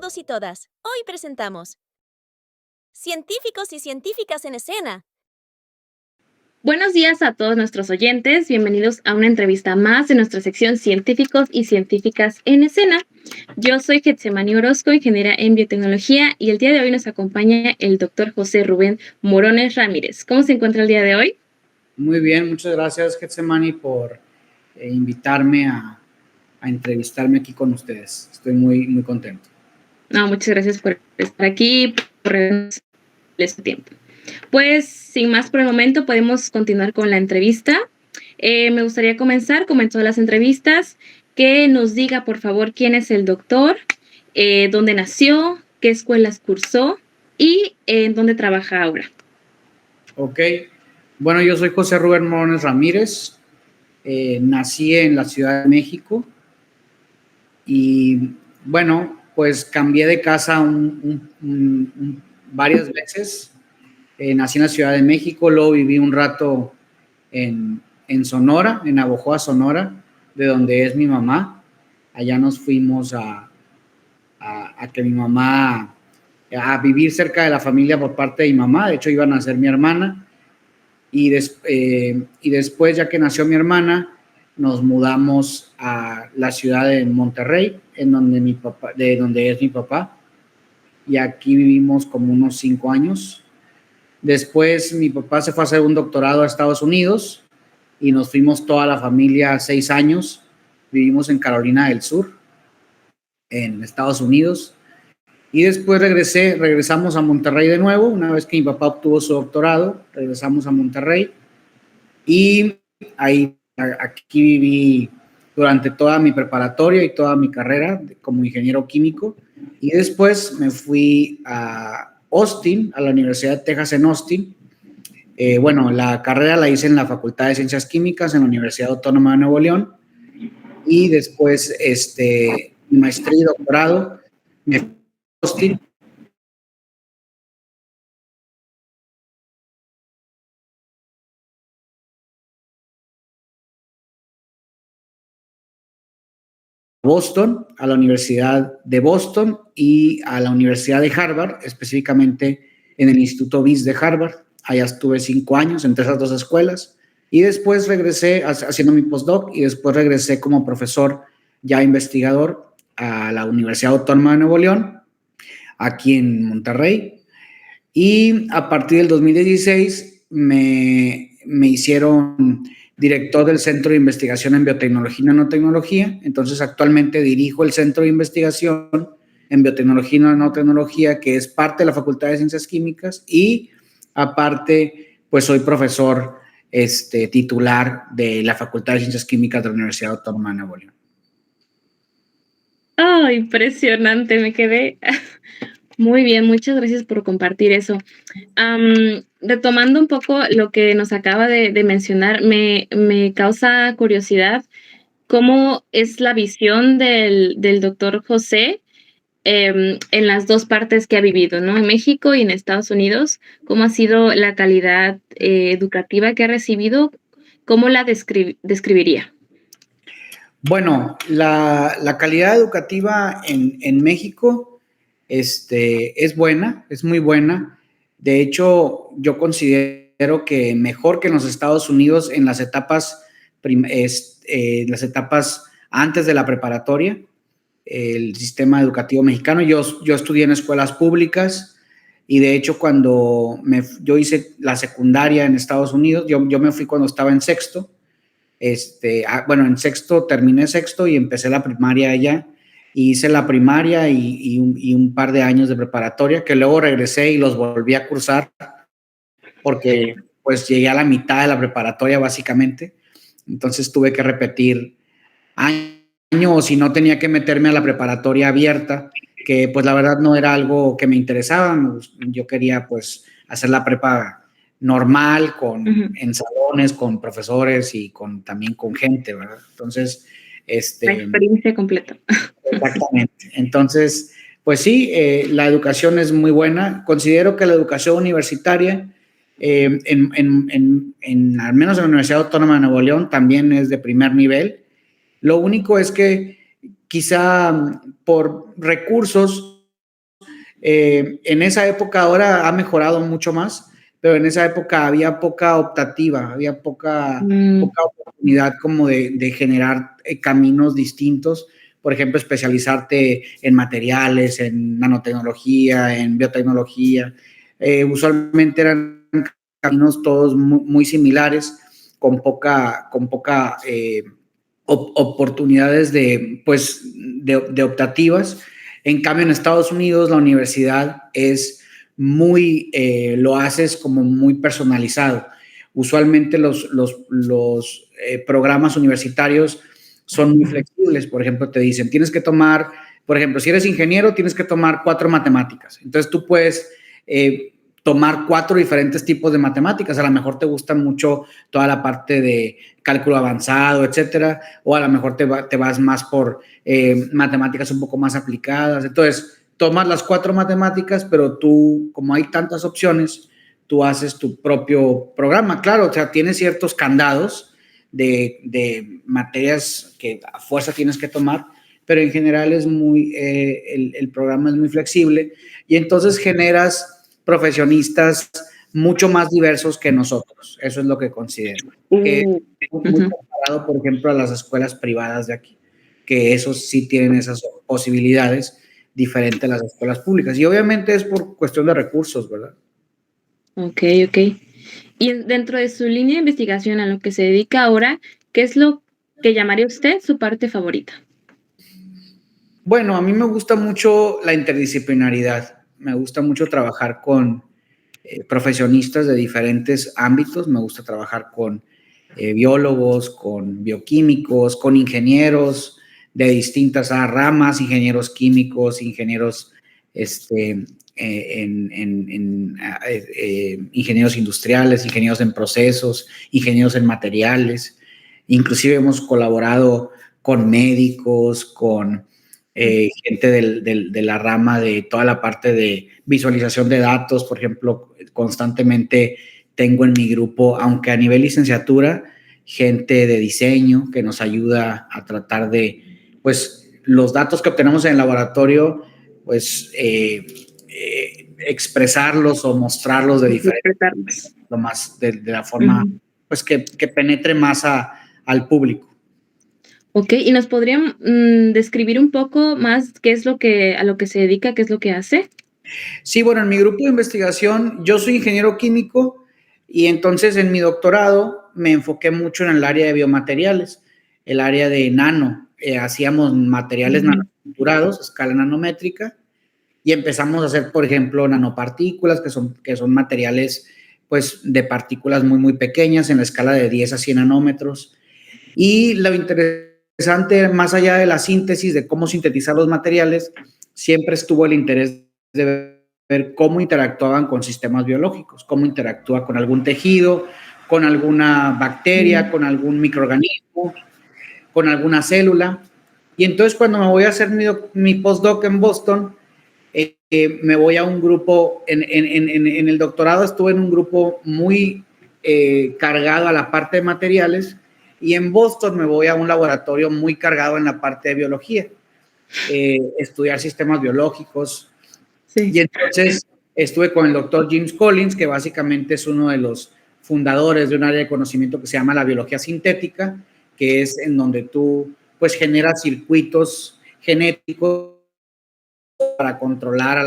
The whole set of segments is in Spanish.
todos y todas. Hoy presentamos Científicos y Científicas en Escena. Buenos días a todos nuestros oyentes, bienvenidos a una entrevista más de nuestra sección Científicos y Científicas en Escena. Yo soy Getsemani Orozco, ingeniera en biotecnología, y el día de hoy nos acompaña el doctor José Rubén Morones Ramírez. ¿Cómo se encuentra el día de hoy? Muy bien, muchas gracias Getsemani por invitarme a entrevistarme aquí con ustedes. Estoy muy contento. No, muchas gracias por estar aquí, por regalarnos su tiempo. Pues, sin más por el momento, podemos continuar con la entrevista. Me gustaría comenzar, como en todas las entrevistas, que nos diga, por favor, quién es el doctor, dónde nació, qué escuelas cursó y en dónde trabaja ahora. Ok. Bueno, yo soy José Rubén Morones Ramírez. Nací en la Ciudad de México y, bueno, pues cambié de casa varias veces. Nací en la Ciudad de México, luego viví un rato en Sonora, en Navojoa, Sonora, de donde es mi mamá. Allá nos fuimos a que mi mamá, a vivir cerca de la familia por parte de mi mamá. De hecho, iban a ser mi hermana. Y después, ya que nació mi hermana, nos mudamos a la ciudad de Monterrey, de donde es mi papá. Y aquí vivimos como unos 5 años. Después mi papá se fue a hacer un doctorado a Estados Unidos y nos fuimos toda la familia 6 años. Vivimos en Carolina del Sur, en Estados Unidos. Y después regresamos a Monterrey de nuevo. Una vez que mi papá obtuvo su doctorado, regresamos a Monterrey. Y aquí viví durante toda mi preparatoria y toda mi carrera como ingeniero químico. Y después me fui a Austin, a la Universidad de Texas en Austin. Bueno, la carrera la hice en la Facultad de Ciencias Químicas en la Universidad Autónoma de Nuevo León. Y después, mi maestría y doctorado me fui a Austin. Boston, a la Universidad de Boston y a la Universidad de Harvard, específicamente en el Instituto BIS de Harvard. Allá estuve 5 años entre esas dos escuelas y después regresé haciendo mi postdoc y después regresé como profesor ya investigador a la Universidad Autónoma de Nuevo León, aquí en Monterrey. Y a partir del 2016 me hicieron director del Centro de Investigación en Biotecnología y Nanotecnología. Entonces, actualmente dirijo el Centro de Investigación en Biotecnología y Nanotecnología, que es parte de la Facultad de Ciencias Químicas, y aparte, pues soy profesor titular de la Facultad de Ciencias Químicas de la Universidad Autónoma de Nuevo León. ¡Oh, impresionante! Me quedé... Muy bien, muchas gracias por compartir eso. Retomando un poco lo que nos acaba de mencionar, me causa curiosidad cómo es la visión del doctor José en las dos partes que ha vivido, ¿no? En México y en Estados Unidos. ¿Cómo ha sido la calidad educativa que ha recibido? ¿Cómo la describiría? Bueno, la calidad educativa en México es buena, es muy buena. De hecho, yo considero que mejor que en los Estados Unidos en las etapas antes de la preparatoria. El sistema educativo mexicano. Yo estudié en escuelas públicas y de hecho cuando yo hice la secundaria en Estados Unidos, yo me fui cuando estaba en sexto. En sexto terminé sexto y empecé la primaria allá. Hice la primaria y un par de años de preparatoria, que luego regresé y los volví a cursar porque pues llegué a la mitad de la preparatoria básicamente. Entonces tuve que repetir año, o si no tenía que meterme a la preparatoria abierta, que pues la verdad no era algo que me interesaba. Yo quería pues hacer la prepa normal, en salones, con profesores y también con gente, ¿verdad? Entonces, la experiencia completa. Exactamente. Entonces, pues sí, la educación es muy buena. Considero que la educación universitaria, al menos en la Universidad Autónoma de Nuevo León, también es de primer nivel. Lo único es que quizá por recursos En esa época ahora ha mejorado mucho más, pero en esa época había poca optativa, había poca oportunidad como de generar caminos distintos. Por ejemplo, especializarte en materiales, en nanotecnología, en biotecnología. Usualmente eran caminos todos muy similares, con poca oportunidades de optativas. En cambio, en Estados Unidos, la universidad es lo haces como muy personalizado. Usualmente los programas universitarios son muy flexibles. Por ejemplo, te dicen, tienes que tomar, por ejemplo, si eres ingeniero, tienes que tomar 4 matemáticas. Entonces, tú puedes tomar 4 diferentes tipos de matemáticas. A lo mejor te gusta mucho toda la parte de cálculo avanzado, etcétera, o a lo mejor te vas más por matemáticas un poco más aplicadas. Entonces, tomas las 4 matemáticas, pero tú, como hay tantas opciones, tú haces tu propio programa. Claro, o sea, tienes ciertos candados de materias que a fuerza tienes que tomar, pero en general es el programa es muy flexible y entonces generas profesionistas mucho más diversos que nosotros. Eso es lo que considero. Que es muy comparado, por ejemplo, a las escuelas privadas de aquí, que esos sí tienen esas posibilidades diferentes a las escuelas públicas. Y obviamente es por cuestión de recursos, ¿verdad? Ok. Y dentro de su línea de investigación, a lo que se dedica ahora, ¿qué es lo que llamaría usted su parte favorita? Bueno, a mí me gusta mucho la interdisciplinaridad. Me gusta mucho trabajar con profesionistas de diferentes ámbitos. Me gusta trabajar con biólogos, con bioquímicos, con ingenieros de distintas ramas, ingenieros químicos, ingenieros ingenieros industriales, ingenieros en procesos, ingenieros en materiales. Inclusive hemos colaborado con médicos, con gente de la rama de toda la parte de visualización de datos. Por ejemplo, constantemente tengo en mi grupo, aunque a nivel licenciatura, gente de diseño que nos ayuda a tratar de, pues, los datos que obtenemos en el laboratorio, pues, expresarlos o mostrarlos de diferentes, lo más de la forma, pues, que penetre más al público. Ok, ¿y nos podrían describir un poco más qué es a lo que se dedica, qué es lo que hace? Sí, bueno, en mi grupo de investigación, yo soy ingeniero químico y entonces en mi doctorado me enfoqué mucho en el área de biomateriales, el área de nano. Hacíamos materiales nanoestructurados a escala nanométrica y empezamos a hacer, por ejemplo, nanopartículas, que son materiales, pues, de partículas muy pequeñas en la escala de 10 a 100 nanómetros. Y lo interesante, más allá de la síntesis, de cómo sintetizar los materiales, siempre estuvo el interés de ver cómo interactuaban con sistemas biológicos, cómo interactúa con algún tejido, con alguna bacteria, con algún microorganismo, con alguna célula. Y entonces cuando me voy a hacer mi postdoc en Boston, me voy a un grupo, en el doctorado estuve en un grupo muy cargado a la parte de materiales, y en Boston me voy a un laboratorio muy cargado en la parte de biología, estudiar sistemas biológicos. Sí. Y entonces estuve con el doctor James Collins, que básicamente es uno de los fundadores de un área de conocimiento que se llama la biología sintética, que es en donde tú, pues, generas circuitos genéticos para controlar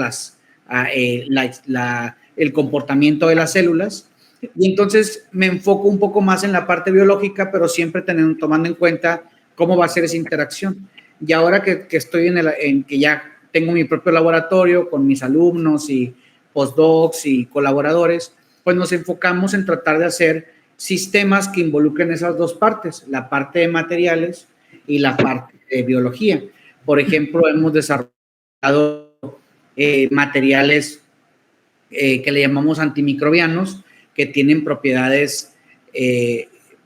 el comportamiento de las células. Y entonces me enfoco un poco más en la parte biológica, pero siempre tomando en cuenta cómo va a ser esa interacción. Y ahora que estoy que ya tengo mi propio laboratorio con mis alumnos y postdocs y colaboradores, pues nos enfocamos en tratar de hacer sistemas que involucren esas dos partes, la parte de materiales y la parte de biología. Por ejemplo, hemos desarrollado materiales que le llamamos antimicrobianos, que tienen propiedades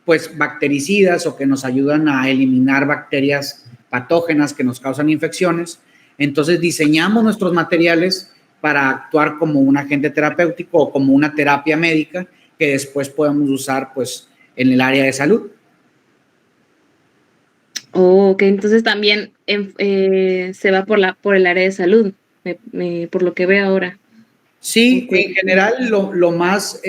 pues bactericidas o que nos ayudan a eliminar bacterias patógenas que nos causan infecciones. Entonces diseñamos nuestros materiales para actuar como un agente terapéutico o como una terapia médica que después podemos usar, pues, en el área de salud. Oh, ok, entonces también se va por el área de salud. por lo que veo ahora. Sí, en general lo más,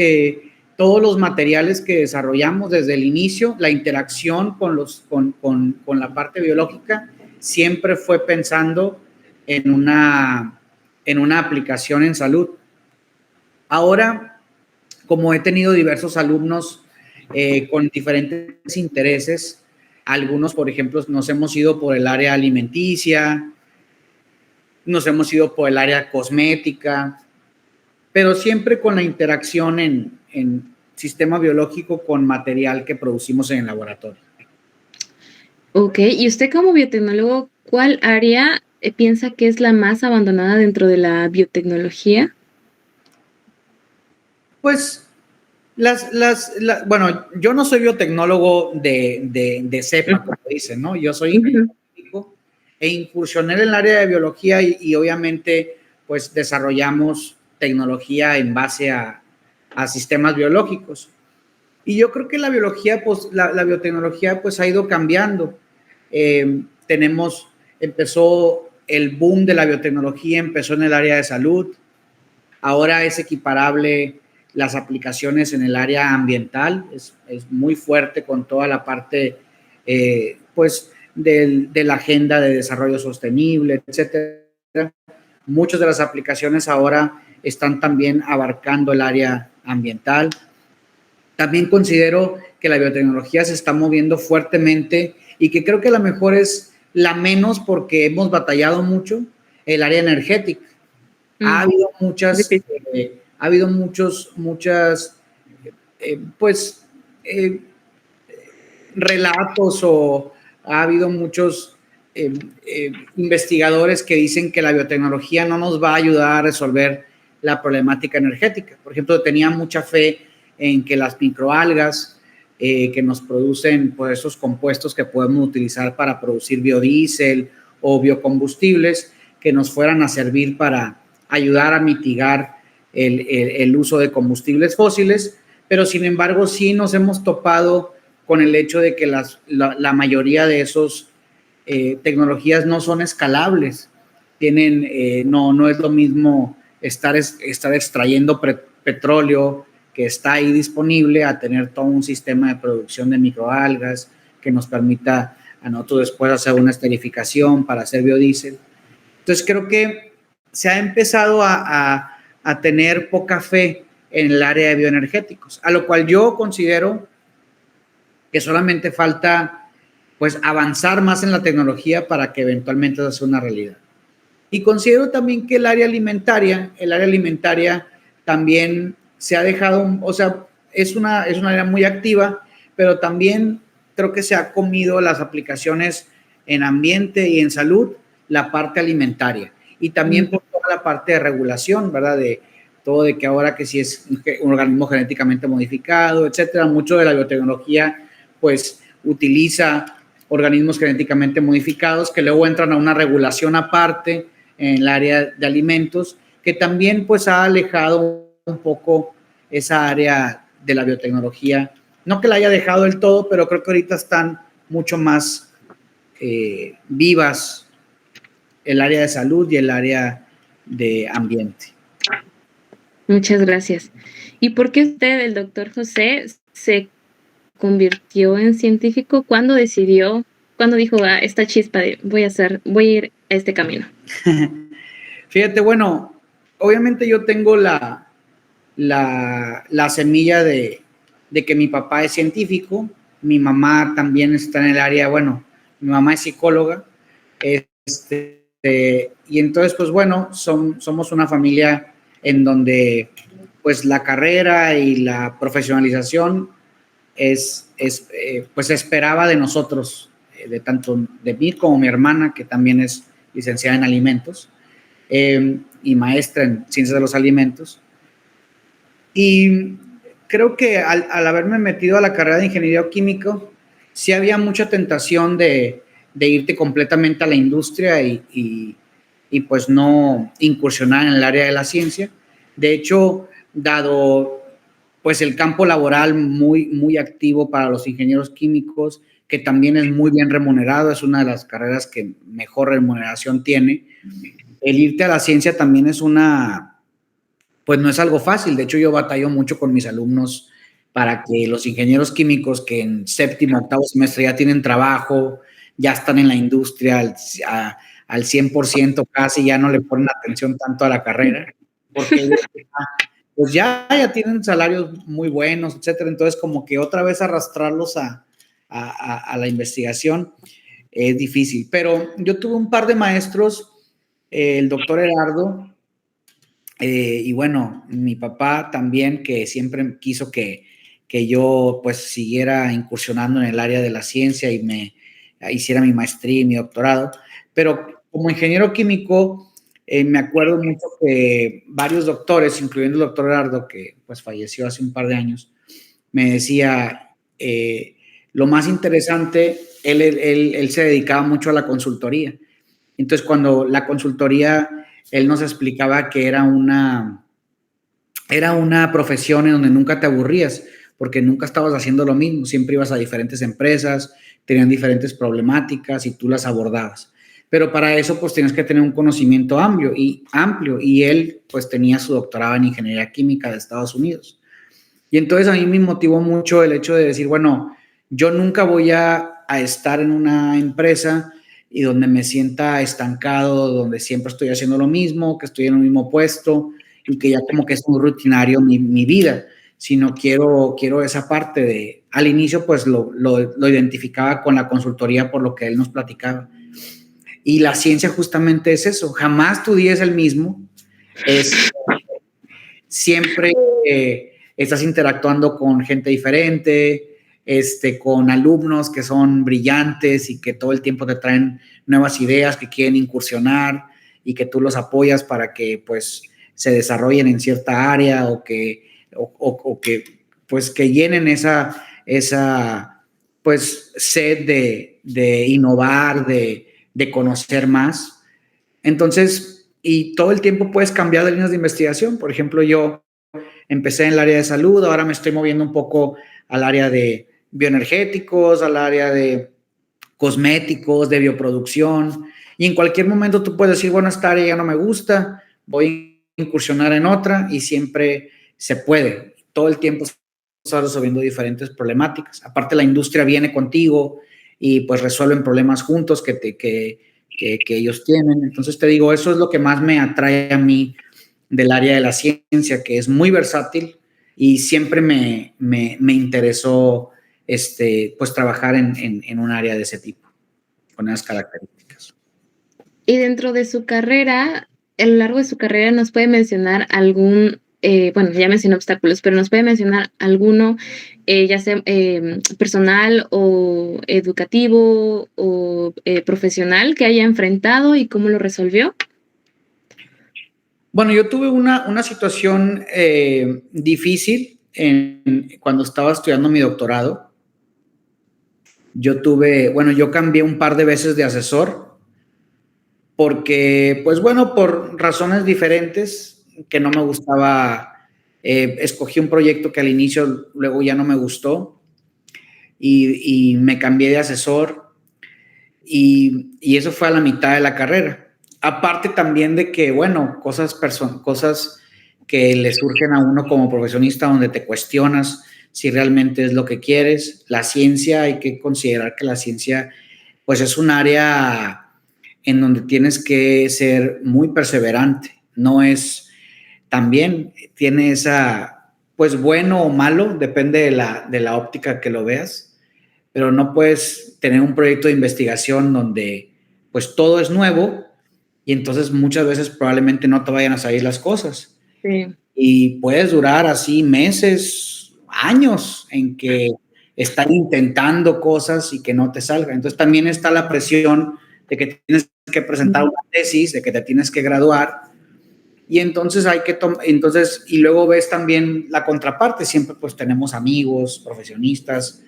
todos los materiales que desarrollamos desde el inicio, la interacción con la parte biológica, siempre fue pensando en una aplicación en salud. Ahora, como he tenido diversos alumnos con diferentes intereses, algunos, por ejemplo, nos hemos ido por el área alimenticia, nos hemos ido por el área cosmética, pero siempre con la interacción en sistema biológico con material que producimos en el laboratorio. Ok, y usted como biotecnólogo, ¿cuál área piensa que es la más abandonada dentro de la biotecnología? Pues, bueno, yo no soy biotecnólogo de cepa, como dicen, ¿no? Yo soy ingeniero químico e incursioné en el área de biología y obviamente, pues, desarrollamos tecnología en base a sistemas biológicos. Y yo creo que la biología, pues, la biotecnología, pues, ha ido cambiando. Empezó el boom de la biotecnología, empezó en el área de salud, ahora es equiparable las aplicaciones en el área ambiental, es muy fuerte con toda la parte, pues, de la agenda de desarrollo sostenible, etcétera. Muchas de las aplicaciones ahora están también abarcando el área ambiental. También considero que la biotecnología se está moviendo fuertemente y que creo que la mejor es la menos porque hemos batallado mucho, el área energética. Ha habido muchas, pues, relatos o ha habido muchos investigadores que dicen que la biotecnología no nos va a ayudar a resolver la problemática energética. Por ejemplo, tenía mucha fe en que las microalgas que nos producen, pues, esos compuestos que podemos utilizar para producir biodiesel o biocombustibles, que nos fueran a servir para ayudar a mitigar el uso de combustibles fósiles, pero sin embargo sí nos hemos topado con el hecho de que la mayoría de esos tecnologías no son escalables. No es lo mismo estar extrayendo petróleo que está ahí disponible a tener todo un sistema de producción de microalgas que nos permita a nosotros después hacer una esterificación para hacer biodiesel. Entonces creo que se ha empezado a tener poca fe en el área de bioenergéticos, a lo cual yo considero que solamente falta, pues, avanzar más en la tecnología para que eventualmente eso sea una realidad. Y considero también que el área alimentaria también se ha dejado, o sea, es una área muy activa, pero también creo que se ha comido las aplicaciones en ambiente y en salud, la parte alimentaria. Y también por toda la parte de regulación, ¿verdad? De todo, de que ahora que si es un organismo genéticamente modificado, etcétera, mucho de la biotecnología, pues, utiliza organismos genéticamente modificados que luego entran a una regulación aparte en el área de alimentos, que también, pues, ha alejado un poco esa área de la biotecnología. No que la haya dejado del todo, pero creo que ahorita están mucho más vivas el área de salud y el área de ambiente. Muchas gracias. ¿Y por qué usted, el doctor José, se convirtió en científico? ¿Cuándo decidió, cuándo dijo, esta chispa de voy a ir a este camino? Fíjate, bueno, obviamente yo tengo la semilla de que mi papá es científico, mi mamá también está en el área, bueno, mi mamá es psicóloga, y entonces, pues bueno, somos una familia en donde, pues, la carrera y la profesionalización pues, se esperaba de nosotros, de tanto de mí como mi hermana, que también es licenciada en alimentos y maestra en ciencias de los alimentos. Y creo que al haberme metido a la carrera de ingeniero químico, sí había mucha tentación de irte completamente a la industria y pues no incursionar en el área de la ciencia. De hecho, dado, pues, el campo laboral muy, muy activo para los ingenieros químicos, que también es muy bien remunerado, es una de las carreras que mejor remuneración tiene. el irte a la ciencia también es pues no es algo fácil. De hecho, yo batallo mucho con mis alumnos para que los ingenieros químicos que en séptimo, octavo semestre ya tienen trabajo, ya están en la industria al 100% casi, ya no le ponen atención tanto a la carrera, porque pues ya tienen salarios muy buenos, etcétera. Entonces, como que otra vez arrastrarlos a la investigación es difícil. Pero yo tuve un par de maestros, el doctor Gerardo, y bueno, mi papá también, que siempre quiso que yo pues siguiera incursionando en el área de la ciencia y me hiciera mi maestría y mi doctorado. Pero como ingeniero químico, me acuerdo mucho que varios doctores, incluyendo el doctor Gerardo, que pues falleció hace un par de años, me decía, lo más interesante, él se dedicaba mucho a la consultoría. Entonces, cuando la consultoría, él nos explicaba que era una profesión en donde nunca te aburrías, porque nunca estabas haciendo lo mismo, siempre ibas a diferentes empresas, tenían diferentes problemáticas y tú las abordabas. Pero para eso, pues tienes que tener un conocimiento amplio, y él, pues tenía su doctorado en ingeniería química de Estados Unidos. Y entonces a mí me motivó mucho el hecho de decir, bueno, yo nunca voy a estar en una empresa y donde me sienta estancado, donde siempre estoy haciendo lo mismo, que estoy en el mismo puesto y que ya como que es muy rutinario mi vida, sino quiero esa parte de, al inicio pues lo identificaba con la consultoría por lo que él nos platicaba. Y la ciencia justamente es eso, jamás tu día es el mismo, siempre estás interactuando con gente diferente, con alumnos que son brillantes y que todo el tiempo te traen nuevas ideas, que quieren incursionar y que tú los apoyas para que pues se desarrollen en cierta área o que pues que llenen esa pues sed de innovar, de conocer más. Entonces, y todo el tiempo puedes cambiar de líneas de investigación. Por ejemplo, yo empecé en el área de salud, ahora me estoy moviendo un poco al área de bioenergéticos, al área de cosméticos, de bioproducción, y en cualquier momento tú puedes decir, bueno, esta área ya no me gusta, voy a incursionar en otra, y siempre se puede. Todo el tiempo estás resolviendo diferentes problemáticas. Aparte, la industria viene contigo y pues resuelven problemas juntos que ellos tienen. Entonces te digo, eso es lo que más me atrae a mí del área de la ciencia, que es muy versátil, y siempre me interesó pues trabajar en un área de ese tipo, con esas características. Y dentro de su carrera, a lo largo de su carrera, ¿nos puede mencionar algún, bueno, ya mencionó obstáculos, pero nos puede mencionar alguno, ya sea personal o educativo o profesional, que haya enfrentado y cómo lo resolvió? Bueno, yo tuve una situación difícil cuando estaba estudiando mi doctorado. Yo cambié un par de veces de asesor porque, pues bueno, por razones diferentes que no me gustaba, escogí un proyecto que al inicio luego ya no me gustó, y me cambié de asesor, y eso fue a la mitad de la carrera. Aparte también de que, bueno, cosas que le surgen a uno como profesionista, donde te cuestionas si realmente es lo que quieres. La ciencia, hay que considerar que la ciencia, pues es un área en donde tienes que ser muy perseverante. No es, también tiene esa, pues bueno o malo, depende de la óptica que lo veas, pero no puedes tener un proyecto de investigación donde pues todo es nuevo, y entonces muchas veces probablemente no te vayan a salir las cosas. Sí. Y puedes durar así meses, años, en que están intentando cosas y que no te salgan. Entonces también está la presión de que tienes que presentar una tesis, de que te tienes que graduar, y entonces y luego ves también la contraparte. Siempre pues tenemos amigos, profesionistas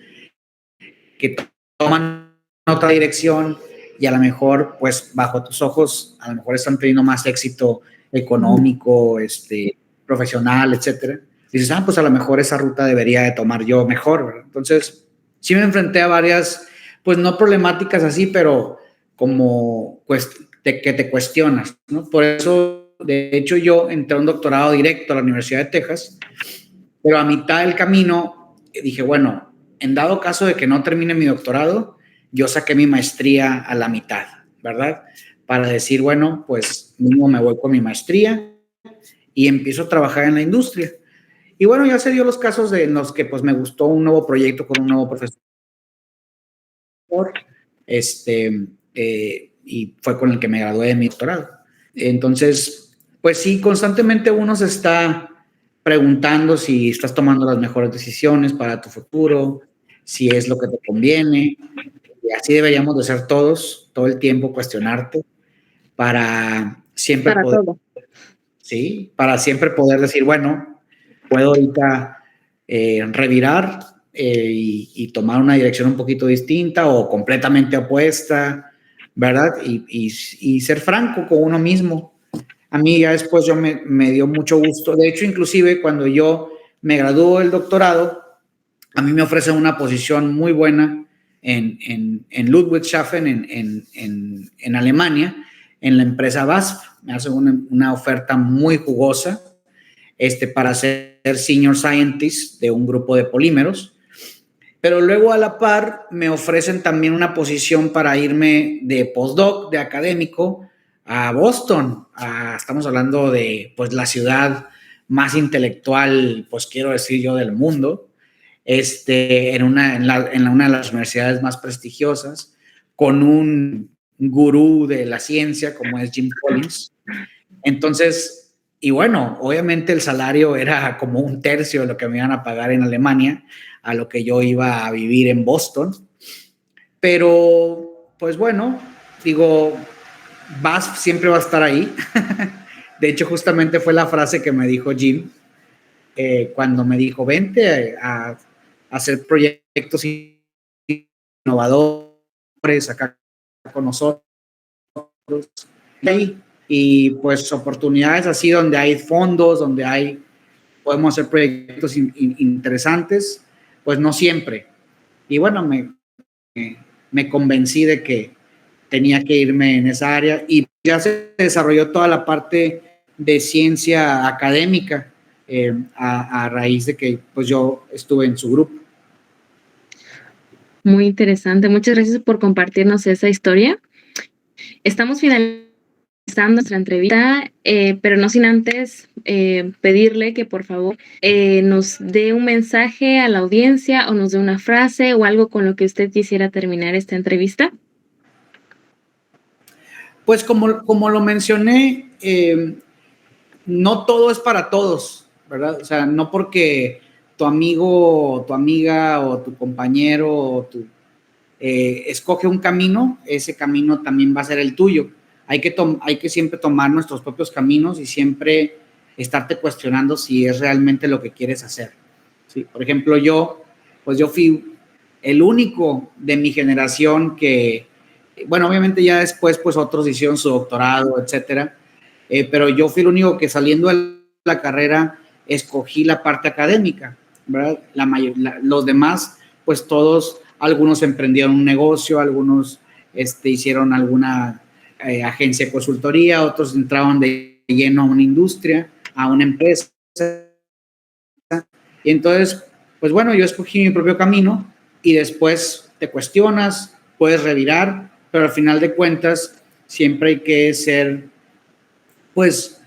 que toman otra dirección, y a lo mejor pues bajo tus ojos a lo mejor están teniendo más éxito económico, profesional, etcétera. Dices, pues a lo mejor esa ruta debería de tomar yo mejor, ¿verdad? Entonces sí me enfrenté a varias, pues no problemáticas así, pero como pues que te cuestionas, ¿no? Por eso, de hecho, yo entré a un doctorado directo a la Universidad de Texas, pero a mitad del camino dije, bueno, en dado caso de que no termine mi doctorado, yo saqué mi maestría a la mitad, ¿verdad? Para decir, bueno, pues mismo me voy con mi maestría y empiezo a trabajar en la industria. Y bueno, ya se dio los casos en los que pues me gustó un nuevo proyecto con un nuevo profesor, y fue con el que me gradué de mi doctorado. Entonces, pues sí, constantemente uno se está preguntando si estás tomando las mejores decisiones para tu futuro, si es lo que te conviene. Y así deberíamos de ser todos, todo el tiempo cuestionarte para siempre Para poder, todo. sí, para siempre poder decir, bueno, puedo ahorita revirar y tomar una dirección un poquito distinta o completamente opuesta, ¿verdad? Y ser franco con uno mismo. A mí ya después me dio mucho gusto. De hecho, inclusive cuando yo me graduó del doctorado, a mí me ofrecen una posición muy buena en Ludwigshafen, en Alemania, en la empresa BASF. Me hacen una oferta muy jugosa para ser senior scientist de un grupo de polímeros. Pero luego a la par me ofrecen también una posición para irme de postdoc, de académico, a Boston. Estamos hablando de pues la ciudad más intelectual, pues quiero decir yo, del mundo, en una de las universidades más prestigiosas, con un gurú de la ciencia como es Jim Collins. Entonces, y bueno, obviamente el salario era como un tercio de lo que me iban a pagar en Alemania, a lo que yo iba a vivir en Boston. Pero, pues bueno, digo, siempre va a estar ahí. De hecho, justamente fue la frase que me dijo Jim cuando me dijo, vente a hacer proyectos innovadores acá con nosotros. Y pues oportunidades así donde hay fondos, donde podemos hacer proyectos interesantes, pues no siempre. Y bueno, me convencí de que tenía que irme en esa área y ya se desarrolló toda la parte de ciencia académica a raíz de que pues yo estuve en su grupo. Muy interesante. Muchas gracias por compartirnos esa historia. Estamos finalizando nuestra entrevista, pero no sin antes pedirle que por favor nos dé un mensaje a la audiencia o nos dé una frase o algo con lo que usted quisiera terminar esta entrevista. Pues como lo mencioné, no todo es para todos, ¿verdad? O sea, no porque tu amigo o tu amiga o tu compañero o escoge un camino, ese camino también va a ser el tuyo. Hay que siempre tomar nuestros propios caminos y siempre estarte cuestionando si es realmente lo que quieres hacer. ¿Sí? Por ejemplo, yo fui el único de mi generación que, bueno, obviamente ya después pues otros hicieron su doctorado, etcétera, pero yo fui el único que saliendo de la carrera escogí la parte académica, ¿verdad? Los demás, pues todos, algunos emprendieron un negocio, algunos hicieron alguna agencia de consultoría, otros entraron de lleno a una industria, a una empresa. Y entonces, pues bueno, yo escogí mi propio camino y después te cuestionas, puedes revirar, pero al final de cuentas siempre hay que ser, pues,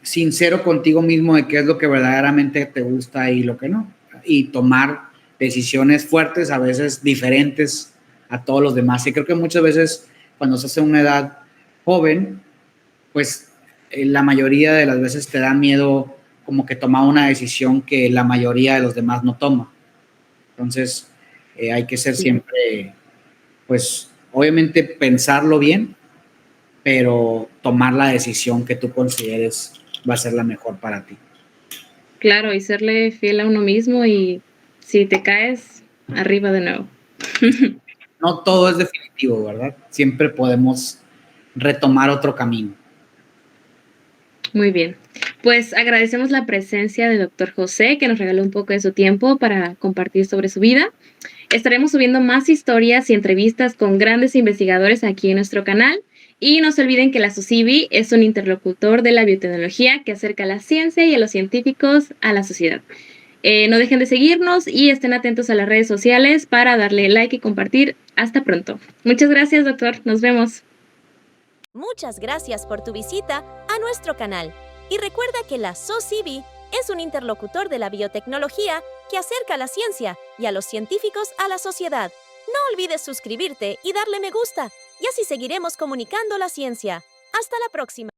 sincero contigo mismo de qué es lo que verdaderamente te gusta y lo que no. Y tomar decisiones fuertes, a veces diferentes a todos los demás. Y creo que muchas veces cuando se hace una edad joven, pues la mayoría de las veces te da miedo como que tomar una decisión que la mayoría de los demás no toma. Entonces, hay que ser siempre, pues, obviamente pensarlo bien, pero tomar la decisión que tú consideres va a ser la mejor para ti. Claro, y serle fiel a uno mismo y si te caes, arriba de nuevo. No todo es definitivo, ¿verdad? Siempre podemos retomar otro camino. Muy bien. Pues agradecemos la presencia del doctor José, que nos regaló un poco de su tiempo para compartir sobre su vida. Estaremos subiendo más historias y entrevistas con grandes investigadores aquí en nuestro canal Y no se olviden que la SOCIBI es un interlocutor de la biotecnología que acerca a la ciencia y a los científicos a la sociedad. No dejen de seguirnos y estén atentos a las redes sociales para darle like y compartir. Hasta pronto. Muchas gracias, doctor. Nos vemos. Muchas gracias por tu visita a nuestro canal. Y recuerda que la SOCIBI es un interlocutor de la biotecnología que acerca a la ciencia y a los científicos a la sociedad. No olvides suscribirte y darle me gusta, y así seguiremos comunicando la ciencia. Hasta la próxima.